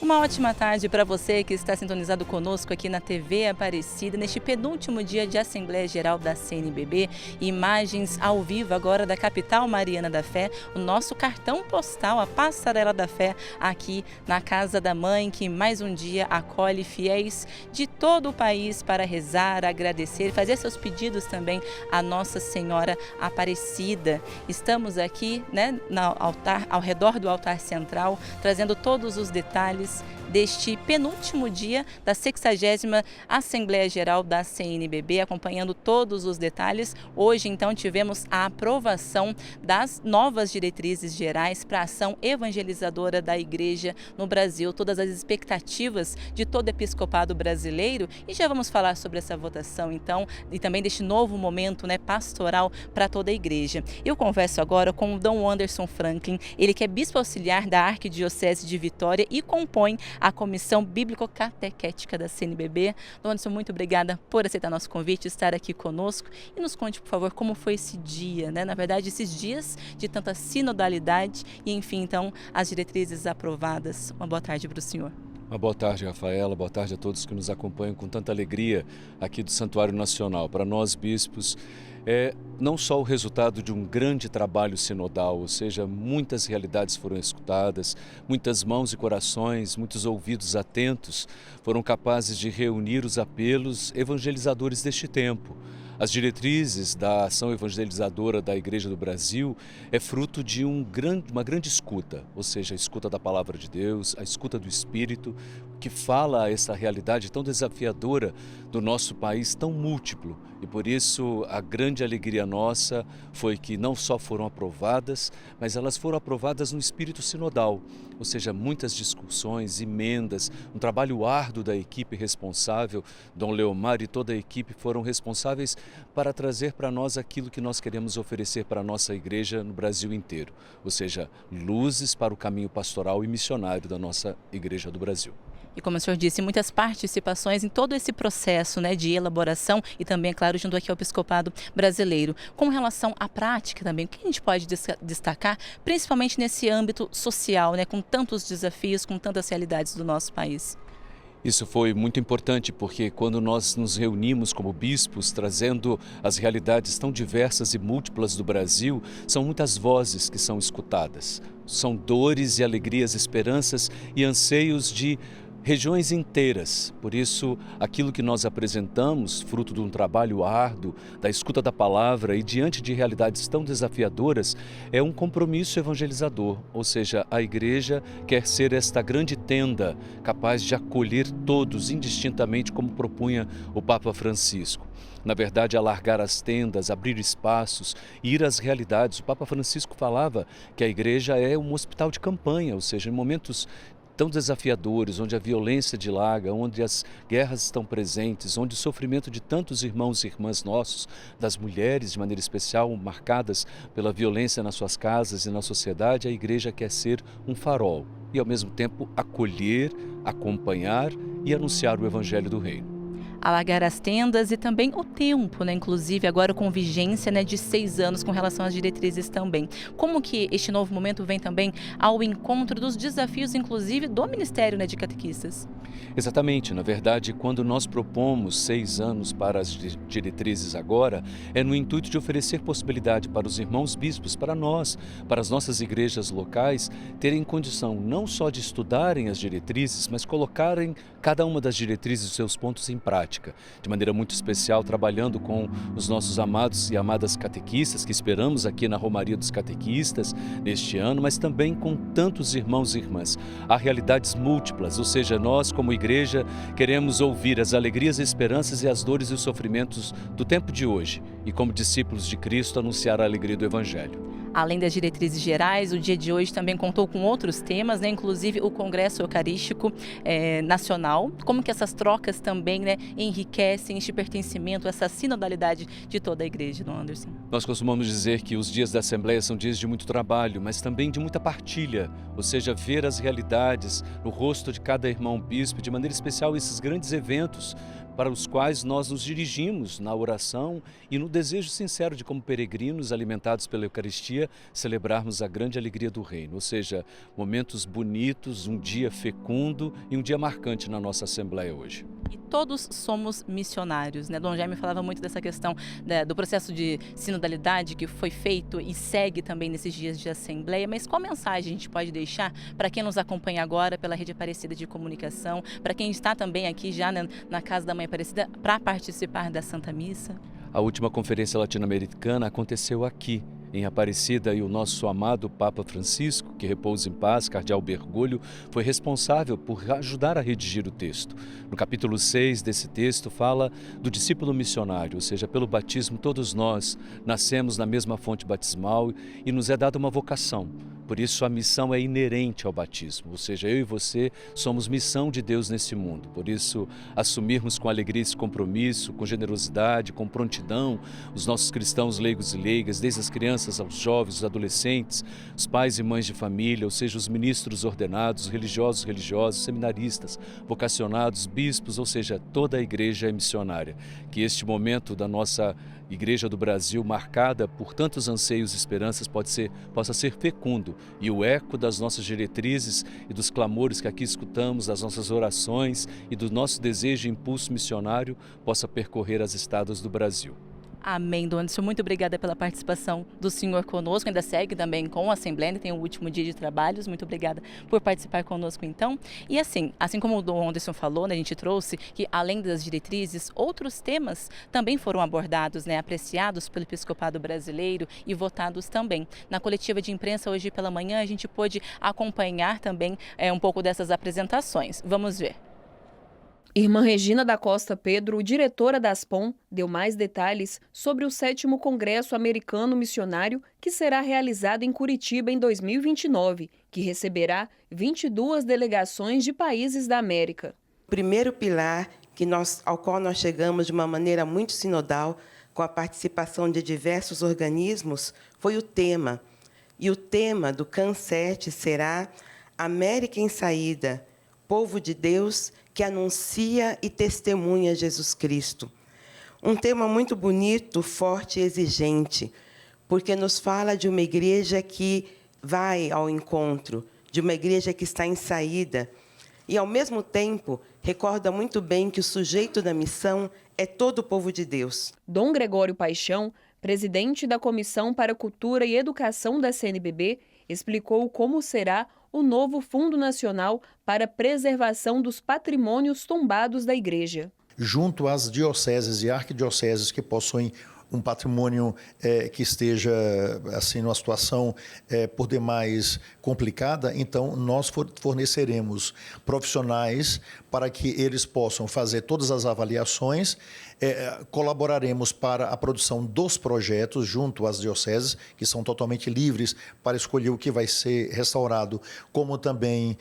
Uma ótima tarde para você que está sintonizado conosco aqui na TV Aparecida, neste penúltimo dia de Assembleia Geral da CNBB. Imagens ao vivo agora da capital Mariana da Fé, o nosso cartão postal, a Passarela da Fé, aqui na Casa da Mãe, que mais um dia acolhe fiéis de todo o país para rezar, agradecer e fazer seus pedidos também à Nossa Senhora Aparecida. Estamos aqui, ao redor do altar central, trazendo todos os detalhes deste penúltimo dia da 60ª Assembleia Geral da CNBB, acompanhando todos os detalhes. Hoje, então, tivemos a aprovação das novas diretrizes gerais para a ação evangelizadora da Igreja no Brasil, todas as expectativas de todo o episcopado brasileiro, e já vamos falar sobre essa votação, então, e também deste novo momento, pastoral para toda a Igreja. Eu converso agora com o Dom Anderson Franklin, ele que é bispo auxiliar da Arquidiocese de Vitória e compõe a Comissão Bíblico-Catequética da CNBB. Dom Anderson, muito obrigada por aceitar nosso convite, estar aqui conosco. E nos conte, por favor, como foi esse dia, Na verdade, esses dias de tanta sinodalidade e, enfim, então, as diretrizes aprovadas. Uma boa tarde para o senhor. Uma boa tarde, Rafaela. Boa tarde a todos que nos acompanham com tanta alegria aqui do Santuário Nacional. Para nós, bispos, é não só o resultado de um grande trabalho sinodal, ou seja, muitas realidades foram escutadas, muitas mãos e corações, muitos ouvidos atentos foram capazes de reunir os apelos evangelizadores deste tempo. As diretrizes da ação evangelizadora da Igreja do Brasil é fruto de uma grande escuta, ou seja, a escuta da Palavra de Deus, a escuta do Espírito, que fala a essa realidade tão desafiadora do nosso país, tão múltiplo. E por isso a grande alegria nossa foi que não só foram aprovadas, mas elas foram aprovadas no espírito sinodal, ou seja, muitas discussões, emendas, um trabalho árduo da equipe responsável. Dom Leomar e toda a equipe foram responsáveis para trazer para nós aquilo que nós queremos oferecer para a nossa igreja no Brasil inteiro, ou seja, luzes para o caminho pastoral e missionário da nossa igreja do Brasil. E como o senhor disse, muitas participações em todo esse processo de elaboração e também, é claro, junto aqui ao episcopado brasileiro. Com relação à prática também, o que a gente pode destacar, principalmente nesse âmbito social, com tantos desafios, com tantas realidades do nosso país? Isso foi muito importante porque quando nós nos reunimos como bispos, trazendo as realidades tão diversas e múltiplas do Brasil, são muitas vozes que são escutadas. São dores e alegrias, esperanças e anseios de regiões inteiras. Por isso, aquilo que nós apresentamos, fruto de um trabalho árduo, da escuta da palavra e diante de realidades tão desafiadoras, é um compromisso evangelizador, ou seja, a igreja quer ser esta grande tenda capaz de acolher todos indistintamente, como propunha o Papa Francisco. Na verdade, alargar as tendas, abrir espaços, ir às realidades. O Papa Francisco falava que a igreja é um hospital de campanha, ou seja, em momentos tão desafiadores, onde a violência dilaga, onde as guerras estão presentes, onde o sofrimento de tantos irmãos e irmãs nossos, das mulheres de maneira especial, marcadas pela violência nas suas casas e na sociedade, a igreja quer ser um farol e ao mesmo tempo acolher, acompanhar e anunciar o evangelho do reino. Alargar as tendas e também o tempo, inclusive agora com vigência de 6 anos com relação às diretrizes também. Como que este novo momento vem também ao encontro dos desafios, inclusive, do Ministério de Catequistas? Exatamente, na verdade, quando nós propomos 6 anos para as diretrizes agora, é no intuito de oferecer possibilidade para os irmãos bispos, para nós, para as nossas igrejas locais, terem condição não só de estudarem as diretrizes, mas colocarem cada uma das diretrizes e seus pontos em prática, de maneira muito especial, trabalhando com os nossos amados e amadas catequistas, que esperamos aqui na Romaria dos Catequistas neste ano, mas também com tantos irmãos e irmãs. Há realidades múltiplas, ou seja, nós como igreja queremos ouvir as alegrias, esperanças e as dores e os sofrimentos do tempo de hoje e como discípulos de Cristo anunciar a alegria do Evangelho. Além das diretrizes gerais, o dia de hoje também contou com outros temas, inclusive o Congresso Eucarístico Nacional. Como que essas trocas também enriquecem este pertencimento, essa sinodalidade de toda a igreja, Dom Anderson? Nós costumamos dizer que os dias da Assembleia são dias de muito trabalho, mas também de muita partilha, ou seja, ver as realidades no rosto de cada irmão bispo, de maneira especial esses grandes eventos para os quais nós nos dirigimos na oração e no desejo sincero de, como peregrinos alimentados pela Eucaristia, dia, celebrarmos a grande alegria do reino, ou seja, momentos bonitos, um dia fecundo e um dia marcante na nossa Assembleia hoje. E todos somos missionários, né? Dom Jaime falava muito dessa questão do processo de sinodalidade que foi feito e segue também nesses dias de Assembleia, mas qual mensagem a gente pode deixar para quem nos acompanha agora pela Rede Aparecida de Comunicação, para quem está também aqui já na Casa da Mãe Aparecida para participar da Santa Missa? A última conferência latino-americana aconteceu aqui, em Aparecida, e o nosso amado Papa Francisco, que repousa em paz, cardeal Bergoglio, foi responsável por ajudar a redigir o texto. No capítulo 6 desse texto fala do discípulo missionário, ou seja, pelo batismo todos nós nascemos na mesma fonte batismal e nos é dada uma vocação. Por isso a missão é inerente ao batismo, ou seja, eu e você somos missão de Deus nesse mundo. Por isso, assumirmos com alegria esse compromisso, com generosidade, com prontidão, os nossos cristãos leigos e leigas, desde as crianças aos jovens, os adolescentes, os pais e mães de família, ou seja, os ministros ordenados, religiosos, seminaristas, vocacionados, bispos, ou seja, toda a igreja é missionária. Que este momento da nossa Igreja do Brasil, marcada por tantos anseios e esperanças, possa ser fecundo e o eco das nossas diretrizes e dos clamores que aqui escutamos, das nossas orações e do nosso desejo e impulso missionário possa percorrer as estradas do Brasil. Amém, Dom Anderson. Muito obrigada pela participação do senhor conosco. Ainda segue também com a Assembleia, tem o último dia de trabalhos. Muito obrigada por participar conosco, então. E assim como o Dom Anderson falou, né, a gente trouxe que, além das diretrizes, outros temas também foram abordados, né, apreciados pelo Episcopado Brasileiro e votados também. Na coletiva de imprensa hoje pela manhã, a gente pôde acompanhar também um pouco dessas apresentações. Vamos ver. Irmã Regina da Costa Pedro, diretora da Aspom, deu mais detalhes sobre o 7º Congresso Americano Missionário, que será realizado em Curitiba em 2029, que receberá 22 delegações de países da América. O primeiro pilar ao qual nós chegamos de uma maneira muito sinodal, com a participação de diversos organismos, foi o tema. E o tema do CAN 7 será América em Saída, Povo de Deus que anuncia e testemunha Jesus Cristo. Um tema muito bonito, forte e exigente, porque nos fala de uma igreja que vai ao encontro, de uma igreja que está em saída, e, ao mesmo tempo, recorda muito bem que o sujeito da missão é todo o povo de Deus. Dom Gregório Paixão, presidente da Comissão para Cultura e Educação da CNBB, explicou como será o novo Fundo Nacional para a Preservação dos Patrimônios Tombados da Igreja. Junto às dioceses e arquidioceses que possuem um patrimônio que esteja assim numa situação por demais complicada, então nós forneceremos profissionais para que eles possam fazer todas as avaliações, colaboraremos para a produção dos projetos junto às dioceses, que são totalmente livres para escolher o que vai ser restaurado, como também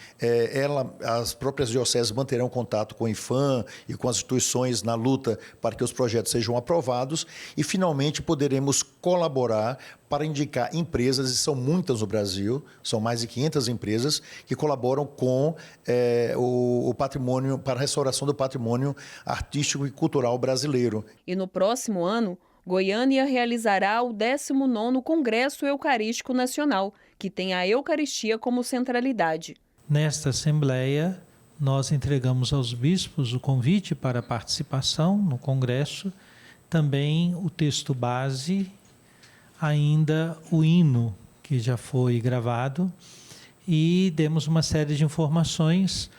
as próprias dioceses manterão contato com o IFAM e com as instituições na luta para que os projetos sejam aprovados e, finalmente, poderemos colaborar para indicar empresas, e são muitas no Brasil, são mais de 500 empresas que colaboram com o patrimônio, para a restauração do patrimônio artístico e cultural brasileiro. E no próximo ano, Goiânia realizará o 19º Congresso Eucarístico Nacional, que tem a Eucaristia como centralidade. Nesta Assembleia, nós entregamos aos bispos o convite para a participação no Congresso, também o texto base, ainda o hino que já foi gravado, e demos uma série de informações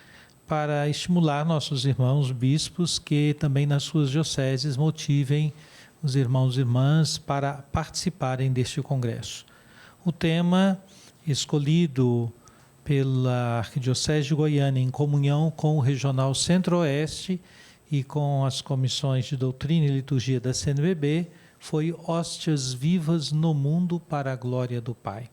para estimular nossos irmãos bispos que também nas suas dioceses motivem os irmãos e irmãs para participarem deste congresso. O tema escolhido pela Arquidiocese de Goiânia, em comunhão com o Regional Centro-Oeste e com as comissões de Doutrina e Liturgia da CNBB, foi Hóstias Vivas no Mundo para a Glória do Pai.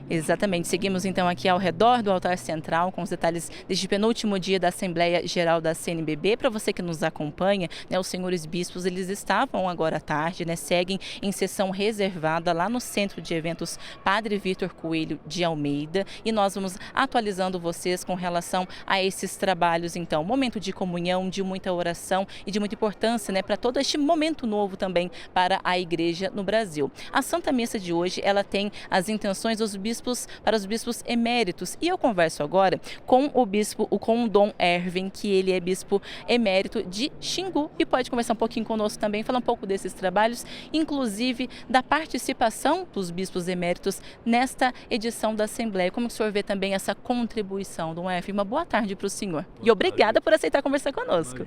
Exatamente. Seguimos então aqui ao redor do altar central com os detalhes deste penúltimo dia da Assembleia Geral da CNBB. Para você que nos acompanha, né, os senhores bispos eles estavam agora à tarde, né, seguem em sessão reservada lá no Centro de Eventos Padre Vitor Coelho de Almeida e nós vamos atualizando vocês com relação a esses trabalhos. Então, momento de comunhão, de muita oração e de muita importância, né, para todo este momento novo também para a Igreja no Brasil. A Santa Missa de hoje ela tem as intenções dos bispos para os bispos eméritos. E eu converso agora com o Dom Erwin, que ele é bispo emérito de Xingu e pode conversar um pouquinho conosco também, falar um pouco desses trabalhos, inclusive da participação dos bispos eméritos nesta edição da Assembleia. Como o senhor vê também essa contribuição, Dom Erwin? Uma boa tarde para o senhor. E obrigada por aceitar conversar conosco.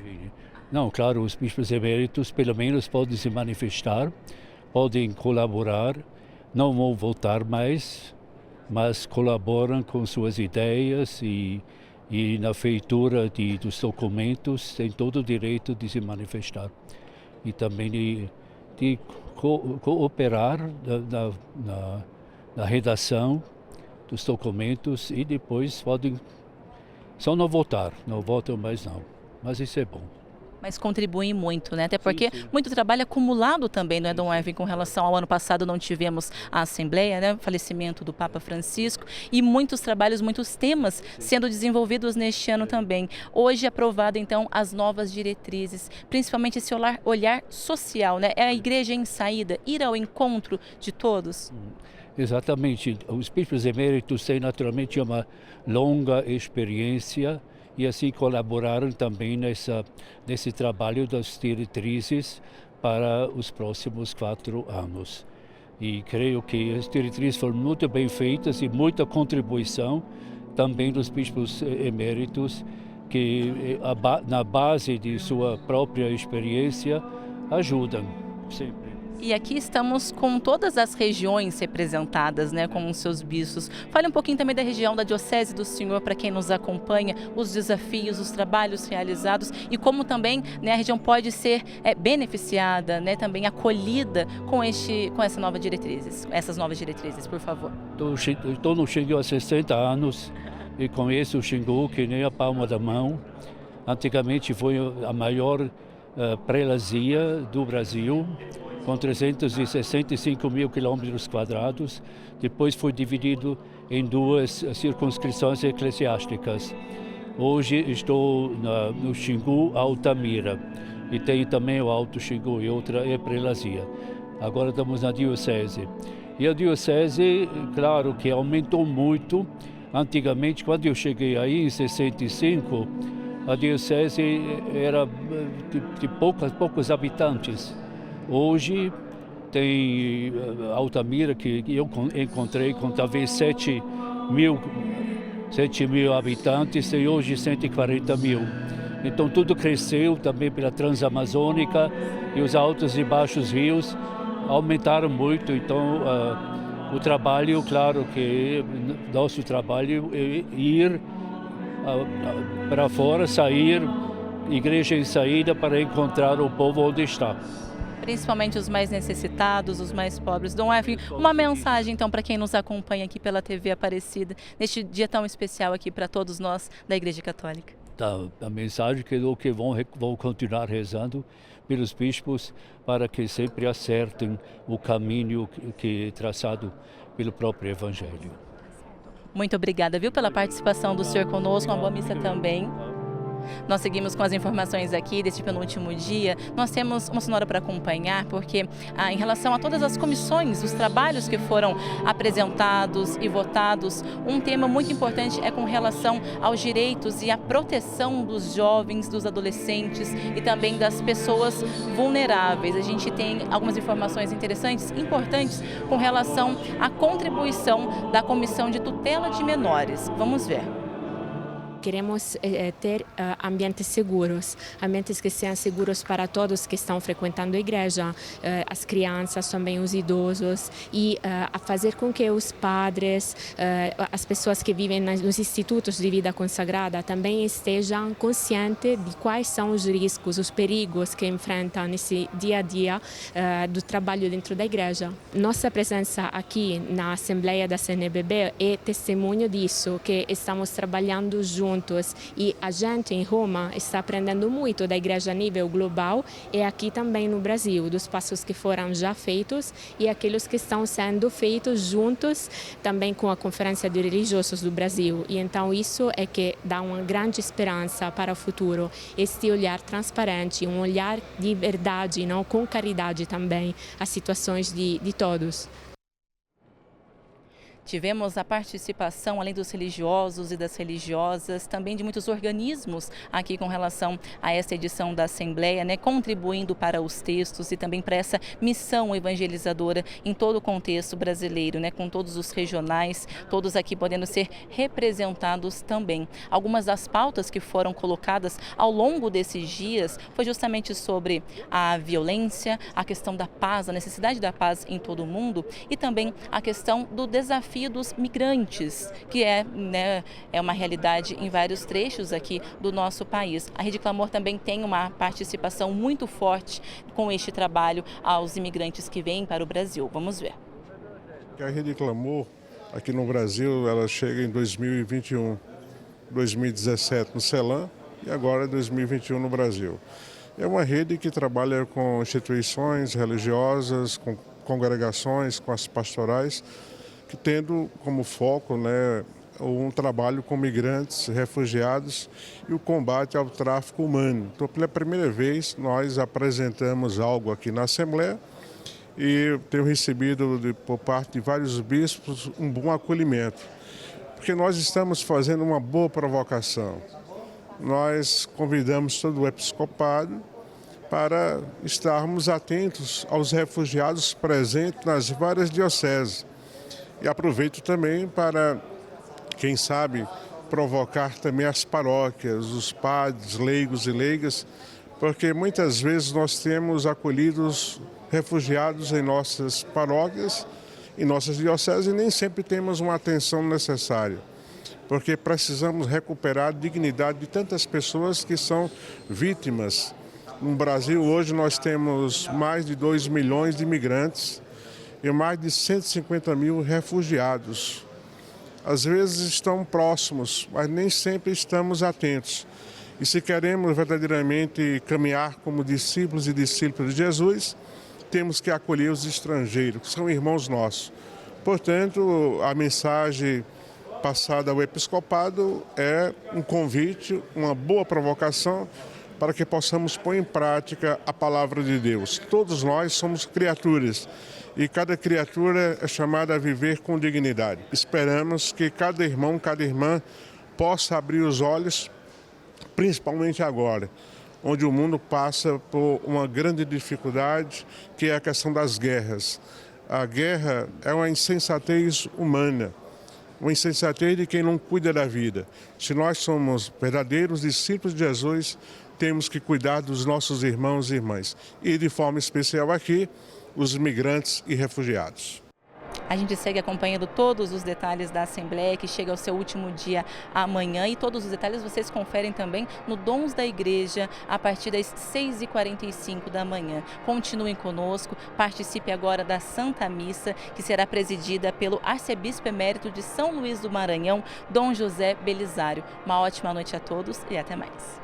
Não, claro, os bispos eméritos pelo menos podem se manifestar, podem colaborar, não vão votar mais, mas colaboram com suas ideias e na feitura dos documentos têm todo o direito de se manifestar e também de cooperar na redação dos documentos e depois podem só não votar, não votam mais não, mas isso é bom. Mas contribuem muito, né? Até porque muito trabalho acumulado também, não é, Dom Erwin, com relação ao ano passado não tivemos a Assembleia, né? O falecimento do Papa Francisco e muitos trabalhos, muitos temas sendo desenvolvidos neste ano também. Hoje aprovado então as novas diretrizes, principalmente esse olhar social, né? É a igreja em saída, ir ao encontro de todos. Exatamente. Os bispos eméritos têm naturalmente uma longa experiência e assim colaboraram também nesse trabalho das diretrizes para os próximos 4 anos. E creio que as diretrizes foram muito bem feitas e muita contribuição também dos bispos eméritos que na base de sua própria experiência ajudam sempre. E aqui estamos com todas as regiões representadas, né, com os seus bispos. Fale um pouquinho também da região da Diocese do Senhor, para quem nos acompanha, os desafios, os trabalhos realizados e como também, né, a região pode ser beneficiada, né, também acolhida com essas novas diretrizes, por favor. Estou no Xingu há 60 anos e conheço o Xingu que nem a palma da mão. Antigamente foi a maior prelazia do Brasil, com 365 mil quilômetros quadrados. Depois foi dividido em 2 circunscrições eclesiásticas. Hoje estou no Xingu Altamira e tem também o Alto Xingu e outra é prelazia. Agora estamos na Diocese. E a Diocese, claro que aumentou muito. Antigamente, quando eu cheguei aí em 65, a Diocese era de poucos habitantes. Hoje tem Altamira, que eu encontrei com talvez 7 mil habitantes e hoje 140 mil. Então tudo cresceu também pela Transamazônica e os altos e baixos rios aumentaram muito. Então o trabalho, claro que nosso trabalho é ir para fora, sair, igreja em saída para encontrar o povo onde está. Principalmente os mais necessitados, os mais pobres. Dom Erwin, uma mensagem então para quem nos acompanha aqui pela TV Aparecida, neste dia tão especial aqui para todos nós da Igreja Católica. A mensagem que vão continuar rezando pelos bispos para que sempre acertem o caminho que é traçado pelo próprio Evangelho. Muito obrigada, viu, pela participação do senhor conosco, uma boa missa também. Nós seguimos com as informações aqui deste penúltimo dia. Nós temos uma sonora para acompanhar, porque em relação a todas as comissões, os trabalhos que foram apresentados e votados, um tema muito importante é com relação aos direitos e à proteção dos jovens, dos adolescentes e também das pessoas vulneráveis. A gente tem algumas informações interessantes, importantes, com relação à contribuição da Comissão de Tutela de Menores. Vamos ver. queremos ter ambientes seguros, ambientes que sejam seguros para todos que estão frequentando a igreja, as crianças, também os idosos, e a fazer com que os padres, as pessoas que vivem nos institutos de vida consagrada também estejam conscientes de quais são os riscos, os perigos que enfrentam nesse dia a dia do trabalho dentro da igreja. Nossa presença aqui na Assembleia da CNBB é testemunho disso, que estamos trabalhando juntos, e a gente em Roma está aprendendo muito da igreja a nível global e aqui também no Brasil, dos passos que foram já feitos e aqueles que estão sendo feitos juntos também com a Conferência de Religiosos do Brasil. E então isso é que dá uma grande esperança para o futuro, este olhar transparente, um olhar de verdade, não, com caridade também, às situações de todos. Tivemos a participação, além dos religiosos e das religiosas, também de muitos organismos aqui com relação a essa edição da Assembleia, né, contribuindo para os textos e também para essa missão evangelizadora em todo o contexto brasileiro, né, com todos os regionais, todos aqui podendo ser representados também. Algumas das pautas que foram colocadas ao longo desses dias foi justamente sobre a violência, a questão da paz, a necessidade da paz em todo o mundo e também a questão do desafio dos migrantes, que é uma realidade em vários trechos aqui do nosso país. A Rede Clamor também tem uma participação muito forte com este trabalho aos imigrantes que vêm para o Brasil. Vamos ver. A Rede Clamor, aqui no Brasil, ela chega em 2021, 2017 no CELAM e agora 2021 no Brasil. É uma rede que trabalha com instituições religiosas, com congregações, com as pastorais, tendo como foco, um trabalho com migrantes, refugiados e o combate ao tráfico humano. Então, pela primeira vez, nós apresentamos algo aqui na Assembleia e tenho recebido por parte de vários bispos um bom acolhimento, porque nós estamos fazendo uma boa provocação. Nós convidamos todo o episcopado para estarmos atentos aos refugiados presentes nas várias dioceses. E aproveito também para, quem sabe, provocar também as paróquias, os padres, leigos e leigas, porque muitas vezes nós temos acolhidos refugiados em nossas paróquias, em nossas dioceses, e nem sempre temos uma atenção necessária, porque precisamos recuperar a dignidade de tantas pessoas que são vítimas. No Brasil, hoje, nós temos mais de 2 milhões de imigrantes, e mais de 150 mil refugiados. Às vezes estão próximos, mas nem sempre estamos atentos. E se queremos verdadeiramente caminhar como discípulos e discípulas de Jesus, temos que acolher os estrangeiros, que são irmãos nossos. Portanto, a mensagem passada ao episcopado é um convite, uma boa provocação para que possamos pôr em prática a palavra de Deus. Todos nós somos criaturas. E cada criatura é chamada a viver com dignidade. Esperamos que cada irmão, cada irmã possa abrir os olhos, principalmente agora, onde o mundo passa por uma grande dificuldade, que é a questão das guerras. A guerra é uma insensatez humana, uma insensatez de quem não cuida da vida. Se nós somos verdadeiros discípulos de Jesus, temos que cuidar dos nossos irmãos e irmãs. E de forma especial aqui, os migrantes e refugiados. A gente segue acompanhando todos os detalhes da Assembleia, que chega ao seu último dia amanhã, e todos os detalhes vocês conferem também no Dons da Igreja a partir das 6h45 da manhã. Continuem conosco, participe agora da Santa Missa, que será presidida pelo Arcebispo Emérito de São Luís do Maranhão, Dom José Belisário. Uma ótima noite a todos e até mais.